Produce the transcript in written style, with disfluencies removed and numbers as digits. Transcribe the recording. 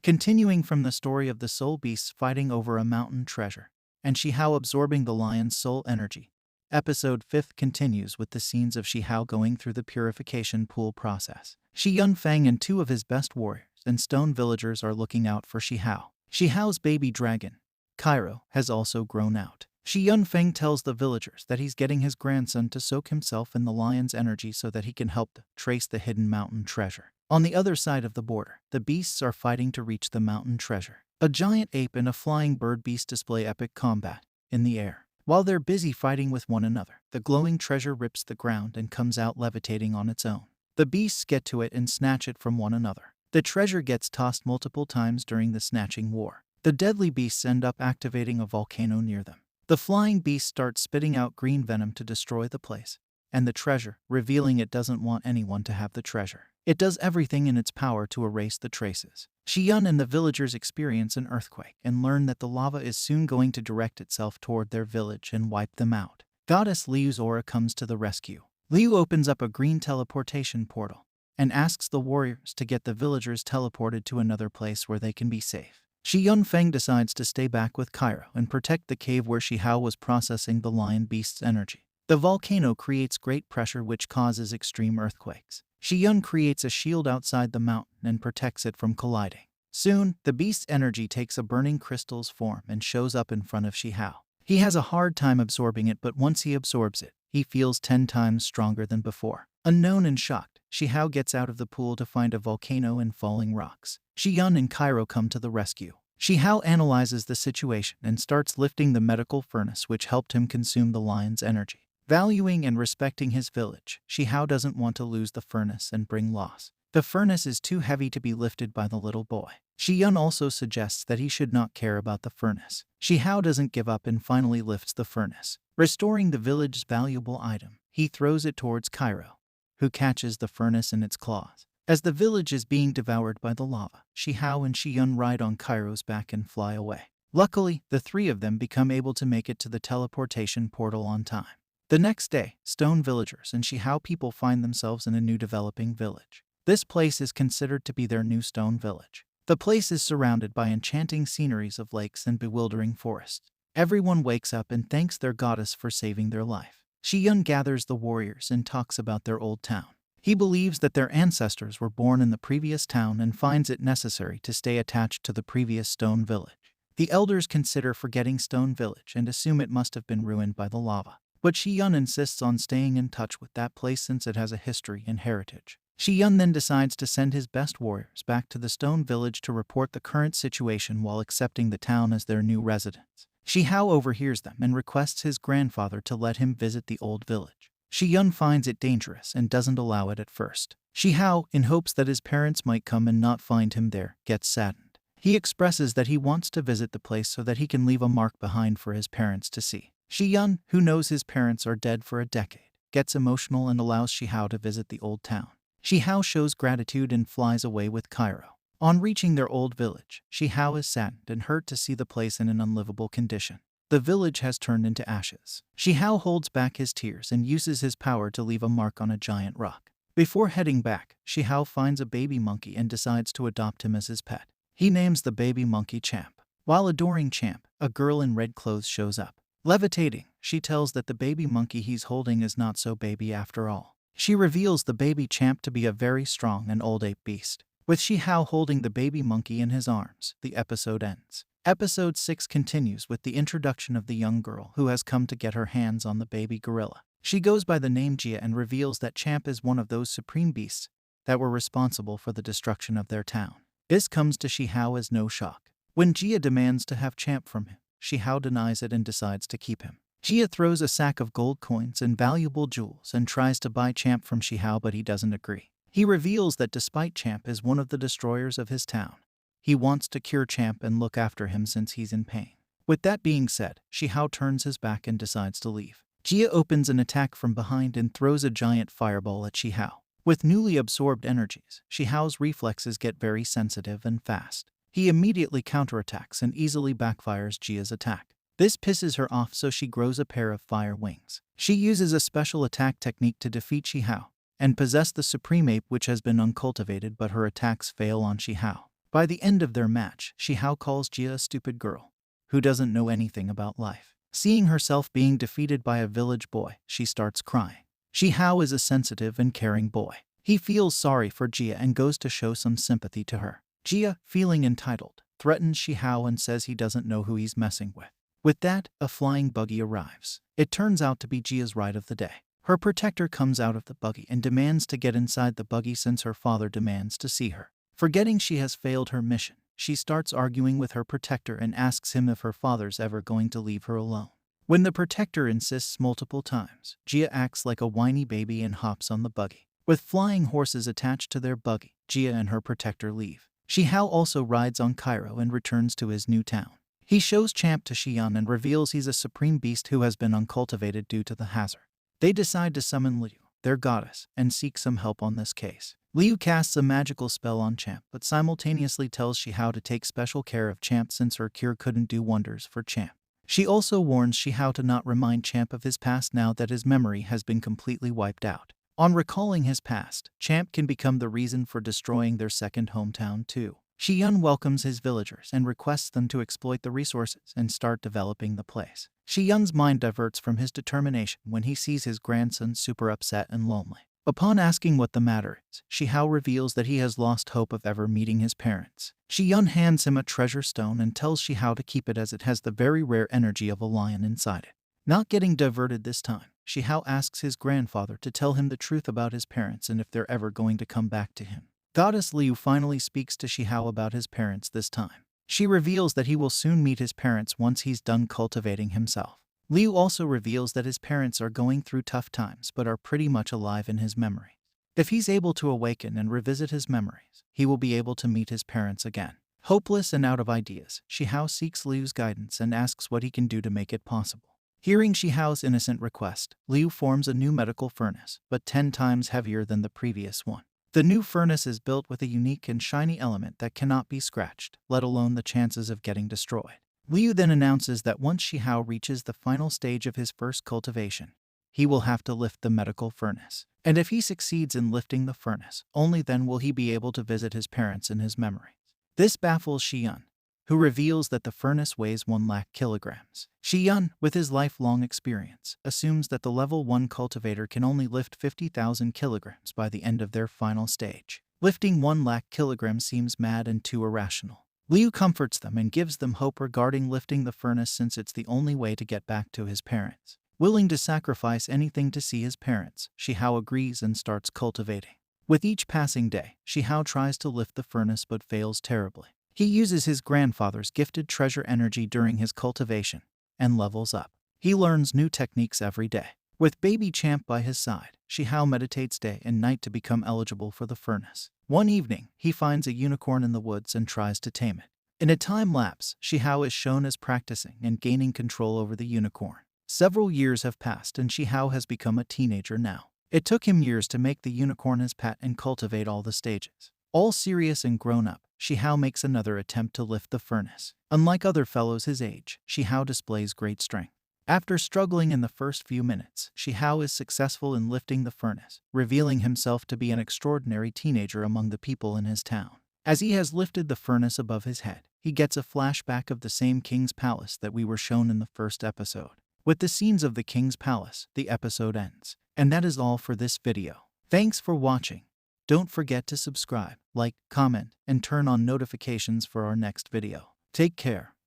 Continuing from the story of the soul beasts fighting over a mountain treasure, and Shihao absorbing the lion's soul energy. Episode 5 continues with the scenes of Shihao going through the purification pool process. Shi Yunfeng and two of his best warriors and stone villagers are looking out for Shihao. Shihao's baby dragon, Cairo, has also grown out. Shi Yunfeng tells the villagers that he's getting his grandson to soak himself in the lion's energy so that he can help trace the hidden mountain treasure. On the other side of the border, the beasts are fighting to reach the mountain treasure. A giant ape and a flying bird beast display epic combat in the air. While they're busy fighting with one another, the glowing treasure rips the ground and comes out levitating on its own. The beasts get to it and snatch it from one another. The treasure gets tossed multiple times during the snatching war. The deadly beasts end up activating a volcano near them. The flying beast starts spitting out green venom to destroy the place and the treasure, revealing it doesn't want anyone to have the treasure. It does everything in its power to erase the traces. Shiyun and the villagers experience an earthquake and learn that the lava is soon going to direct itself toward their village and wipe them out. Goddess Liu's aura comes to the rescue. Liu opens up a green teleportation portal and asks the warriors to get the villagers teleported to another place where they can be safe. Shi Yunfeng decides to stay back with Cairo and protect the cave where Shihao was processing the lion beast's energy. The volcano creates great pressure which causes extreme earthquakes. Shiyun creates a shield outside the mountain and protects it from colliding. Soon, the beast's energy takes a burning crystal's form and shows up in front of Shihao. He has a hard time absorbing it, but once he absorbs it, he feels 10 times stronger than before. Unknown and shocked, Shihao gets out of the pool to find a volcano and falling rocks. Shiyun and Cairo come to the rescue. Shihao analyzes the situation and starts lifting the medical furnace which helped him consume the lion's energy. Valuing and respecting his village, Shihao doesn't want to lose the furnace and bring loss. The furnace is too heavy to be lifted by the little boy. Shiyun also suggests that he should not care about the furnace. Shihao doesn't give up and finally lifts the furnace. Restoring the village's valuable item, he throws it towards Cairo, who catches the furnace in its claws. As the village is being devoured by the lava, Shihao and Shiyun ride on Cairo's back and fly away. Luckily, the three of them become able to make it to the teleportation portal on time. The next day, stone villagers and Shihao people find themselves in a new developing village. This place is considered to be their new stone village. The place is surrounded by enchanting sceneries of lakes and bewildering forests. Everyone wakes up and thanks their goddess for saving their life. Shiyun gathers the warriors and talks about their old town. He believes that their ancestors were born in the previous town and finds it necessary to stay attached to the previous stone village. The elders consider forgetting Stone Village and assume it must have been ruined by the lava. But Shiyun insists on staying in touch with that place since it has a history and heritage. Shiyun then decides to send his best warriors back to the stone village to report the current situation while accepting the town as their new residence. Shihao overhears them and requests his grandfather to let him visit the old village. Shiyun finds it dangerous and doesn't allow it at first. Shihao, in hopes that his parents might come and not find him there, gets saddened. He expresses that he wants to visit the place so that he can leave a mark behind for his parents to see. Shiyun, who knows his parents are dead for a decade, gets emotional and allows Shihao to visit the old town. Shihao shows gratitude and flies away with Cairo. On reaching their old village, Shihao is saddened and hurt to see the place in an unlivable condition. The village has turned into ashes. Shihao holds back his tears and uses his power to leave a mark on a giant rock. Before heading back, Shihao finds a baby monkey and decides to adopt him as his pet. He names the baby monkey Champ. While adoring Champ, a girl in red clothes shows up. Levitating, she tells that the baby monkey he's holding is not so baby after all. She reveals the baby Champ to be a very strong and old ape beast. With Shihao holding the baby monkey in his arms, the episode ends. Episode 6 continues with the introduction of the young girl who has come to get her hands on the baby gorilla. She goes by the name Jia and reveals that Champ is one of those supreme beasts that were responsible for the destruction of their town. This comes to Shihao as no shock. When Jia demands to have Champ from him, Shihao denies it and decides to keep him. Jia throws a sack of gold coins and valuable jewels and tries to buy Champ from Shihao, but he doesn't agree. He reveals that despite Champ is one of the destroyers of his town, he wants to cure Champ and look after him since he's in pain. With that being said, Shihao turns his back and decides to leave. Jia opens an attack from behind and throws a giant fireball at Shihao. With newly absorbed energies, Shihao's reflexes get very sensitive and fast. He immediately counterattacks and easily backfires Jia's attack. This pisses her off, so she grows a pair of fire wings. She uses a special attack technique to defeat Shihao and possess the supreme ape which has been uncultivated, but her attacks fail on Shihao. By the end of their match, Shihao calls Jia a stupid girl who doesn't know anything about life. Seeing herself being defeated by a village boy, she starts crying. Shihao is a sensitive and caring boy. He feels sorry for Jia and goes to show some sympathy to her. Jia, feeling entitled, threatens Shihao and says he doesn't know who he's messing with. With that, a flying buggy arrives. It turns out to be Jia's ride of the day. Her protector comes out of the buggy and demands to get inside the buggy since her father demands to see her. Forgetting she has failed her mission, she starts arguing with her protector and asks him if her father's ever going to leave her alone. When the protector insists multiple times, Jia acts like a whiny baby and hops on the buggy. With flying horses attached to their buggy, Jia and her protector leave. Shihao also rides on Cairo and returns to his new town. He shows Champ to Xian and reveals he's a supreme beast who has been uncultivated due to the hazard. They decide to summon Liu, their goddess, and seek some help on this case. Liu casts a magical spell on Champ, but simultaneously tells Shihao to take special care of Champ since her cure couldn't do wonders for Champ. She also warns Shihao to not remind Champ of his past now that his memory has been completely wiped out. On recalling his past, Champ can become the reason for destroying their second hometown too. Xian welcomes his villagers and requests them to exploit the resources and start developing the place. Xian's mind diverts from his determination when he sees his grandson super upset and lonely. Upon asking what the matter is, Shihao reveals that he has lost hope of ever meeting his parents. Xian hands him a treasure stone and tells Shihao to keep it as it has the very rare energy of a lion inside it. Not getting diverted this time, Shihao asks his grandfather to tell him the truth about his parents and if they're ever going to come back to him. Goddess Liu finally speaks to Shihao about his parents this time. She reveals that he will soon meet his parents once he's done cultivating himself. Liu also reveals that his parents are going through tough times but are pretty much alive in his memory. If he's able to awaken and revisit his memories, he will be able to meet his parents again. Hopeless and out of ideas, Shihao seeks Liu's guidance and asks what he can do to make it possible. Hearing Shihao's innocent request, Liu forms a new medical furnace, but 10 times heavier than the previous one. The new furnace is built with a unique and shiny element that cannot be scratched, let alone the chances of getting destroyed. Liu then announces that once Shihao reaches the final stage of his first cultivation, he will have to lift the medical furnace. And if he succeeds in lifting the furnace, only then will he be able to visit his parents in his memories. This baffles Xian, who reveals that the furnace weighs 1,00,000 kilograms. Xian, with his lifelong experience, assumes that the level 1 cultivator can only lift 50,000 kilograms by the end of their final stage. Lifting 1,00,000 kilograms seems mad and too irrational. Liu comforts them and gives them hope regarding lifting the furnace since it's the only way to get back to his parents. Willing to sacrifice anything to see his parents, Shihao agrees and starts cultivating. With each passing day, Shihao tries to lift the furnace but fails terribly. He uses his grandfather's gifted treasure energy during his cultivation and levels up. He learns new techniques every day. With baby Champ by his side, Shihao meditates day and night to become eligible for the furnace. One evening, he finds a unicorn in the woods and tries to tame it. In a time lapse, Shihao is shown as practicing and gaining control over the unicorn. Several years have passed and Shihao has become a teenager now. It took him years to make the unicorn his pet and cultivate all the stages. All serious and grown up, Shihao makes another attempt to lift the furnace. Unlike other fellows his age, Shihao displays great strength. After struggling in the first few minutes, Shihao is successful in lifting the furnace, revealing himself to be an extraordinary teenager among the people in his town. As he has lifted the furnace above his head, he gets a flashback of the same king's palace that we were shown in the first episode. With the scenes of the king's palace, the episode ends. And that is all for this video. Thanks for watching. Don't forget to subscribe, like, comment, and turn on notifications for our next video. Take care.